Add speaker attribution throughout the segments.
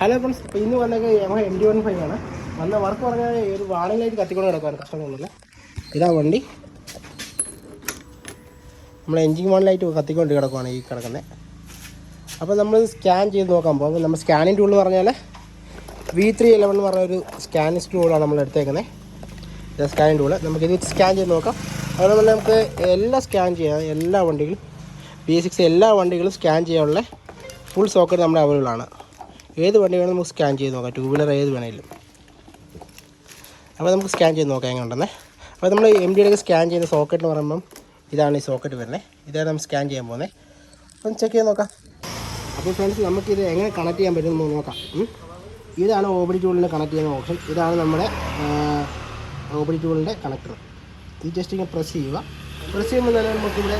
Speaker 1: Hello friends, ഇപ്പോൾ ഇന്ന് വന്നൊക്കെ Yamaha MT-15 ആണ്. വന്ന വർക്ക് പറഞ്ഞാൽ ഒരു വാണിംഗ് ലൈറ്റ് കത്തിക്കൊണ്ട് കിടക്കുവാണ്. കഷ്ടമൊന്നുമില്ല. ഇതാ വണ്ടി. നമ്മൾ എൻജിൻ വാണിംഗ് കത്തിക്കൊണ്ട് കിടക്കുവാണ് ഈ കിടക്കുന്നത്. അപ്പോൾ നമ്മൾ സ്കാൻ ചെയ്ത് നോക്കാൻ പോകും. നമ്മൾ സ്കാനിങ് ടൂൾ പറഞ്ഞാൽ V311 എന്ന് പറഞ്ഞൊരു സ്കാനിങ് ടൂളാണ് നമ്മൾ എടുത്തേക്കുന്നത്. ഇത് സ്കാനിങ് ടൂള്. നമുക്കിത് സ്കാൻ ചെയ്ത് നോക്കാം. അതുപോലെ തന്നെ നമുക്ക് എല്ലാം സ്കാൻ ചെയ്യാം. എല്ലാ വണ്ടികളും V6 എല്ലാ വണ്ടികളും സ്കാൻ ചെയ്യാനുള്ള ഫുൾ സോക്കറ്റ് നമ്മുടെ അവൈലബിൾ ആണ്. ഏത് വണ്ടി വേണമെങ്കിൽ നമുക്ക് സ്കാൻ ചെയ്ത് നോക്കാം. ടൂ വീലർ ഏത് വേണമെങ്കിലും. അപ്പോൾ നമുക്ക് സ്കാൻ ചെയ്ത് നോക്കാം എങ്ങനെ ഉണ്ടെന്ന്. അപ്പോൾ നമ്മൾ MT-യുടെ സ്കാൻ ചെയ്യുന്ന സോക്കറ്റ് എന്ന് പറയുമ്പം ഇതാണ് ഈ സോക്കറ്റ് വരുന്നത്. ഇതാണ് നമ്മൾ സ്കാൻ ചെയ്യാൻ പോകുന്നത്. അപ്പം ചെക്ക് ചെയ്ത് നോക്കാം. അപ്പോൾ ഫ്രണ്ട്സ്, നമുക്കിത് എങ്ങനെ കണക്ട് ചെയ്യാൻ പറ്റുമെന്ന് നോക്കാം. ഇതാണ് OBD ടൂളിന് കണക്ട് ചെയ്യുന്ന ഓപ്ഷൻ. ഇതാണ് നമ്മുടെ OBD ടൂളിൻ്റെ കണക്ടർ. ഇത് ജസ്റ്റ് ഇങ്ങനെ പ്രസ് ചെയ്യുക. പ്രസ് ചെയ്യുമ്പോൾ തന്നെ നമുക്കിവിടെ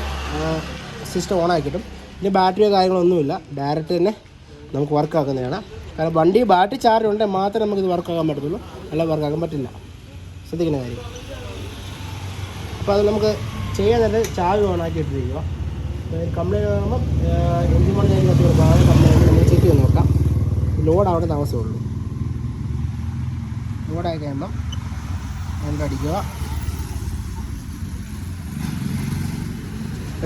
Speaker 1: സിസ്റ്റം ഓൺ ആക്കി കിട്ടും. ഇനി ബാറ്ററിയോ കാര്യങ്ങളൊന്നുമില്ല, ഡയറക്റ്റ് തന്നെ നമുക്ക് വർക്കാക്കുന്നതാണ്. കാരണം വണ്ടി ബാറ്ററി ചാർജ് ഉണ്ടെങ്കിൽ മാത്രമേ നമുക്കിത് വർക്കാക്കാൻ പറ്റത്തുള്ളൂ, അല്ല വർക്കാക്കാൻ പറ്റില്ല. ശ്രദ്ധിക്കുന്ന കാര്യം. അപ്പോൾ അത് നമുക്ക് ചെയ്യാൻ നേരത്തെ ചാർജ് ഓൺ ആക്കി ഇട്ടിരിക്കുക. കംപ്ലൈൻറ്റ് ആകുമ്പം എൻജിൻ വണ്ടി കത്തി കൊടുക്കുക. ആ കംപ്ലൈൻറ്റ് നമ്മൾ ചെക്ക് ചെയ്ത് നോക്കാം. ലോഡ് അവിടെ താമസമുള്ളൂ. ലോഡായി കഴിയുമ്പം അടിക്കുക.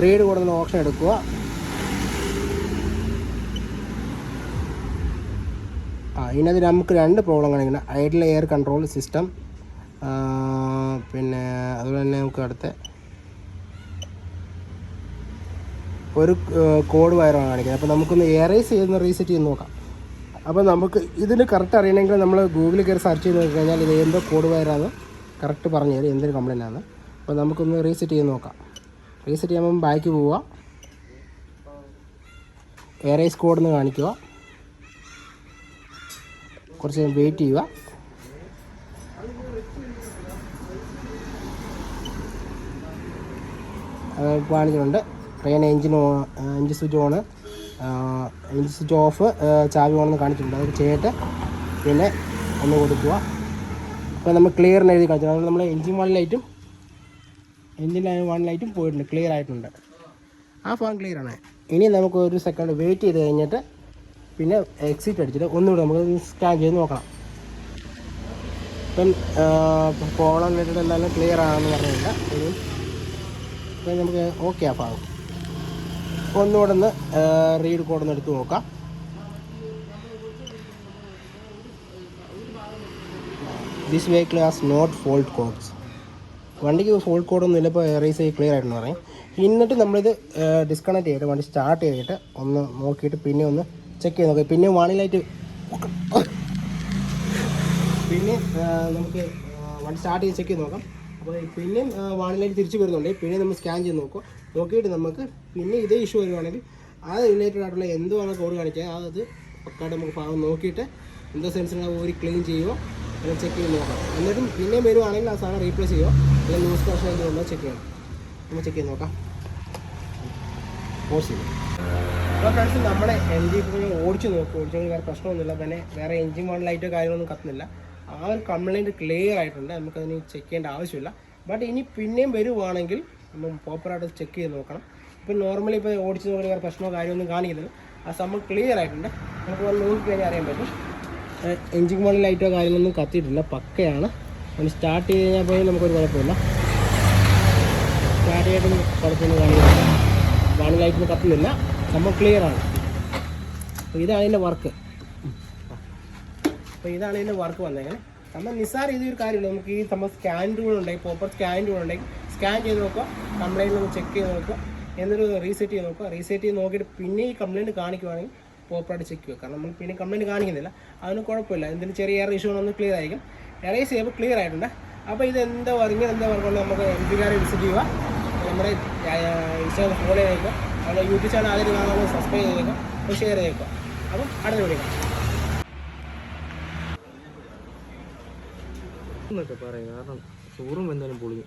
Speaker 1: റീഡ് കൊടുക്കുന്ന ഓപ്ഷൻ എടുക്കുക. ഇതിനകത്ത് നമുക്ക് രണ്ട് പ്രോബ്ലം കാണിക്കുന്നത്. ഐഡിൽ എയർ കൺട്രോൾ സിസ്റ്റം, പിന്നെ അതുപോലെ തന്നെ നമുക്ക് അടുത്ത ഒരു കോഡ് വയറാണ് കാണിക്കുന്നത്. അപ്പോൾ നമുക്കൊന്ന് എറേസ് ചെയ്തൊന്ന് റീസെറ്റ് ചെയ്ത് നോക്കാം. അപ്പോൾ നമുക്ക് ഇതിന് കറക്റ്റ് അറിയണമെങ്കിൽ നമ്മൾ ഗൂഗിളിൽ കയറി സെർച്ച് ചെയ്ത് നോക്കി കഴിഞ്ഞാൽ ഇത് എന്തോ കോഡ് വയറാണ് കറക്റ്റ് പറഞ്ഞു തരും, എന്തൊരു കംപ്ലൈൻ്റ് ആണ്. അപ്പോൾ നമുക്കൊന്ന് റീസെറ്റ് ചെയ്ത് നോക്കാം. റീസെറ്റ് ചെയ്യുമ്പം ബാക്ക് പോവുക, എറേസ് കോഡെന്ന് കാണിക്കുക, കുറച്ച് വെയിറ്റ് ചെയ്യുക. കാണിച്ചിട്ടുണ്ട്. Train engine switch on, engine switch off, ചാവി ഓണെന്ന് കാണിച്ചിട്ടുണ്ട്. അതൊക്കെ ചെയ്തിട്ട് പിന്നെ ഒന്ന് കൊടുക്കുക. ഇപ്പോൾ നമ്മൾ ക്ലിയറിന് എഴുതി കാണിച്ചു. അതുകൊണ്ട് നമ്മൾ എഞ്ചിൻ വൺ ലൈറ്റും പോയിട്ടുണ്ട്, ക്ലിയർ ആയിട്ടുണ്ട്. ആ ഭാഗം ക്ലിയറാണ്. ഇനി നമുക്ക് ഒരു സെക്കൻഡ് വെയിറ്റ് ചെയ്ത് കഴിഞ്ഞിട്ട് പിന്നെ എക്സിറ്റ് അടിച്ചിട്ട് ഒന്നുകൂടെ നമുക്ക് സ്കാൻ ചെയ്ത് നോക്കണം. ഇപ്പം കോളം ലൈറ്റ് എന്തായാലും ക്ലിയർ ആണെന്ന് പറഞ്ഞില്ല. ഇപ്പം നമുക്ക് ഓക്കെ ആ ഭാഗം. ഒന്നുകൂടെ ഒന്ന് റീഡ് കോഡൊന്ന് എടുത്ത് നോക്കാം. This vehicle has not fault codes. വണ്ടിക്ക് ഫോൾട്ട് കോഡൊന്നും ഇല്ല. ഇപ്പോൾ എറേസ് ചെയ്ത് ക്ലിയർ ആയിട്ടെന്ന് പറയും. എന്നിട്ട് നമ്മളിത് ഡിസ്കണക്ട് ചെയ്തിട്ട് വണ്ടി സ്റ്റാർട്ട് ചെയ്തിട്ട് ഒന്ന് നോക്കിയിട്ട് പിന്നെ ഒന്ന് ചെക്ക് ചെയ്ത് നോക്കാം. പിന്നെ വാണിംഗ് ലൈറ്റ് പിന്നെ നമുക്ക് വണ്ടി സ്റ്റാർട്ട് ചെയ്ത് ചെക്ക് ചെയ്ത് നോക്കാം. അപ്പോൾ പിന്നെയും വാണിംഗ് ലൈറ്റ് തിരിച്ച് വരുന്നുണ്ട്. പിന്നെ നമ്മൾ സ്കാൻ ചെയ്ത് നോക്കുക. നോക്കിയിട്ട് നമുക്ക് പിന്നെ ഇതേ ഇഷ്യൂ വരുവാണെങ്കിൽ അത് റിലേറ്റഡ് ആയിട്ടുള്ള എന്തുവാണ് കോഡ് കാണിക്കുക അത് പക്കായിട്ട് നമുക്ക് ഭാഗം നോക്കിയിട്ട് എന്തോ സെൻസറിനെ ഒരു ക്ലീൻ ചെയ്യുമോ അല്ലെങ്കിൽ ചെക്ക് ചെയ്ത് നോക്കാം. എന്നിട്ടും പിന്നെയും വരുവാണെങ്കിൽ ആ സാധനം റീപ്ലേസ് ചെയ്യുമോ അല്ലെങ്കിൽ ലൂസ് കണക്ഷൻ എന്തുകൊണ്ടോ ചെക്ക് ചെയ്യണം. നമ്മൾ ചെക്ക് ചെയ്ത് നോക്കാം. ഫോഴ്സ് ചെയ്യും. അപ്പോൾ ഫ്രണ്ട്സ്, നമ്മുടെ MT-15 ഓടിച്ച് വേറെ പ്രശ്നമൊന്നുമില്ല. പിന്നെ വേറെ എൻജിൻ വൺ ലൈറ്റോ കാര്യങ്ങളൊന്നും കത്തുന്നില്ല. ആ ഒരു കംപ്ലൈൻറ്റ് ക്ലിയർ ആയിട്ടുണ്ട്. നമുക്കതിന് ചെക്ക് ചെയ്യേണ്ട ആവശ്യമില്ല. ബട്ട് ഇനി പിന്നെയും വരുവാണെങ്കിൽ നമ്മൾ പ്രോപ്പറായിട്ട് ചെക്ക് ചെയ്ത് നോക്കണം. ഇപ്പോൾ നോർമലി ഇപ്പോൾ ഓടിച്ച് നോക്കി വേറെ പ്രശ്നമോ കാര്യമൊന്നും കാണിക്കുന്നില്ല. ആ സംഭവം ക്ലിയർ ആയിട്ടുണ്ട്. നമുക്ക് വന്ന് നോക്കിക്കഴിഞ്ഞാൽ അറിയാൻ പറ്റും. എൻജിൻ വൺ ലൈറ്റോ കാര്യങ്ങളൊന്നും കത്തിയിട്ടില്ല, പക്കയാണ്. നമ്മൾ സ്റ്റാർട്ട് ചെയ്ത് കഴിഞ്ഞാൽ പോലും നമുക്കൊരു കുഴപ്പമില്ല. സ്റ്റാർട്ട് ചെയ്തിട്ടും കുഴപ്പമൊന്നും കാണിക്കുന്നില്ല. വാണിംഗ് ലൈറ്റൊന്നും കത്തുന്നില്ല. സംഭവം ക്ലിയറാണ്. അപ്പോൾ ഇതാണ് ഇതിൻ്റെ വർക്ക്. അപ്പോൾ ഇതാണ് ഇതിൻ്റെ വർക്ക് വന്നേക്കുന്നത്. നമ്മൾ നിസ്സാര ഇതൊരു കാര്യമില്ല. നമുക്ക് ഈ നമ്മൾ സ്കാൻ ടൂൾ ഉണ്ടെങ്കിൽ, പ്രോപ്പർ സ്കാൻ ടൂൾ ഉണ്ടെങ്കിൽ സ്കാൻ ചെയ്ത് നോക്കുക, കംപ്ലൈൻറ്റ് ഒന്ന് ചെക്ക് ചെയ്ത് നോക്കുക, എന്നിട്ട് റീസെറ്റ് ചെയ്ത് നോക്കുക. റീസെറ്റ് ചെയ്ത് നോക്കിയിട്ട് പിന്നെ ഈ കംപ്ലൈൻറ്റ് കാണിക്കുവാണെങ്കിൽ പ്രോപ്പറായിട്ട് ചെക്ക് ചെയ്യുക. കാരണം നമ്മൾ പിന്നെ കംപ്ലൈൻറ്റ് കാണിക്കുന്നില്ല, അതിന് കുഴപ്പമില്ല. എന്തെങ്കിലും ചെറിയ ഇഷ്യൂ ഒന്ന് ക്ലിയർ ആയിരിക്കും. എറേസ് ചെയ്യുമ്പോൾ ക്ലിയർ ആയിട്ടുണ്ട്. അപ്പോൾ ഇത് എന്താ പറഞ്ഞാൽ നമുക്ക് MT-കാരെ വിസിറ്റ് ചെയ്യുക. നമ്മുടെ ഇൻസ്റ്റാഗ്രാം ഫോളോ ചെയ്തേക്കുക. നമ്മുടെ യൂട്യൂബ് ചാനൽ ആദ്യം കാണാൻ സബ്സ്ക്രൈബ് ചെയ്തേക്കുക, അപ്പോൾ ഷെയർ ചെയ്തേക്കുക. അപ്പം അടുത്ത വീഡിയോ എന്നൊക്കെ പറയും. കാരണം ചോറും എന്തായാലും പൊളിഞ്ഞു.